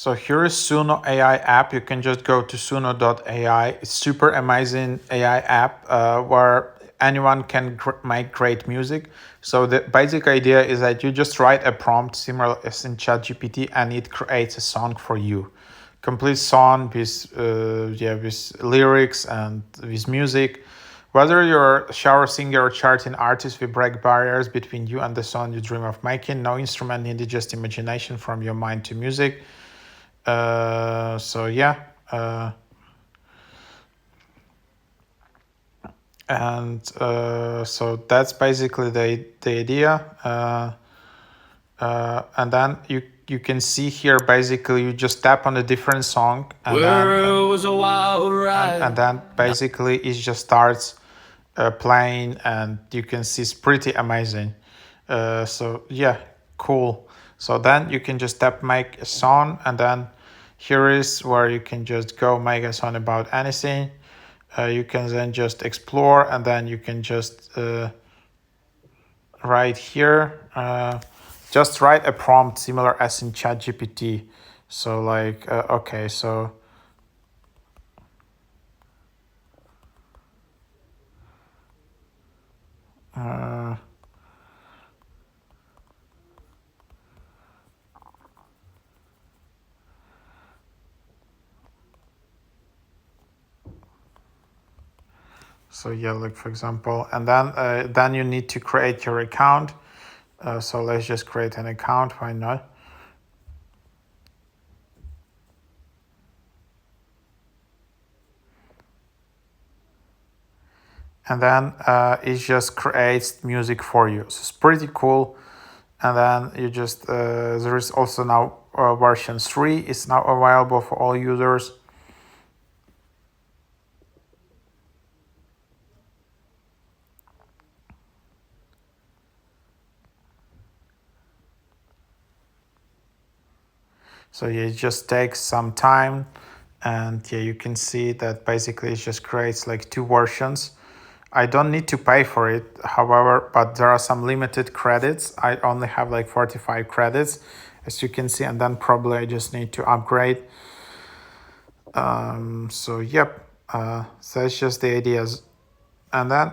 So here is SUNO AI app. You can just go to suno.ai. It's super amazing AI app where anyone can make great music. So the basic idea is that you just write a prompt similar as in ChatGPT and it creates a song for you. Complete song with with lyrics and with music. Whether you're a shower singer or charting artist, we break barriers between you and the song you dream of making. No instrument needed, just imagination from your mind to music. So yeah, so that's basically the idea. And then you can see here basically you just tap on a different song and then basically it just starts playing and you can see it's pretty amazing. So yeah, cool. So then you can just tap make a song and then here is where you can just go make a song about anything. You can then just explore and then you can just write here. Just write a prompt similar as in ChatGPT. So like, okay, so yeah, like for example, and then you need to create your account. So let's just create an account. Why not? And then it just creates music for you. So it's pretty cool. And then you just there is also now version 3 is now available for all users. So yeah, it just takes some time, and yeah, you can see that basically it just creates like 2 versions. I don't need to pay for it, however, but there are some limited credits. I only have like 45 credits, as you can see, and then probably I just need to upgrade. So yep, so that's just the ideas. And then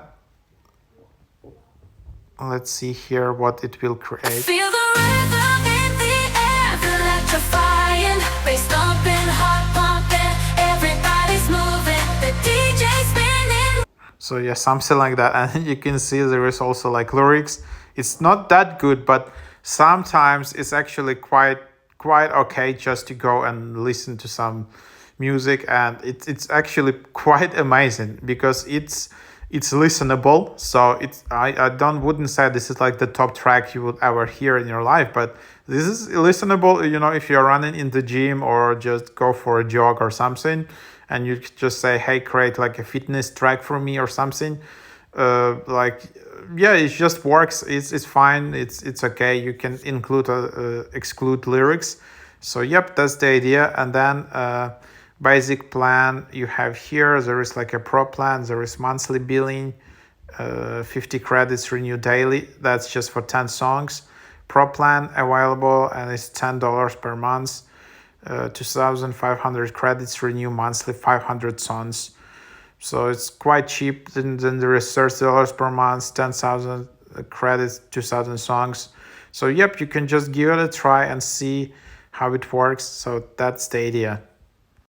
let's see here what it will create. Feel the rhythm in the air, electrifying, bass thumping, heart pumping, everybody's moving, the DJ spinning. So yeah, something like that. And you can see there is also like lyrics. It's not that good, but sometimes it's actually quite okay just to go and listen to some music, and it's actually quite amazing because it's listenable. So it's I wouldn't say this is like the top track you would ever hear in your life, but this is listenable, you know, if you're running in the gym or just go for a jog or something and you just say, hey, create like a fitness track for me or something. Yeah, it just works. It's fine. It's okay. You can include exclude lyrics. So yep, that's the idea. And then basic plan you have here. There is like a pro plan. There is monthly billing, 50 credits renew daily. That's just for 10 songs. Pro plan available and it's $10 per month. 2,500 credits renew monthly, 500 songs. So it's quite cheap. Then there is $30 per month, 10,000 credits, 2,000 songs. So yep, you can just give it a try and see how it works. So that's the idea.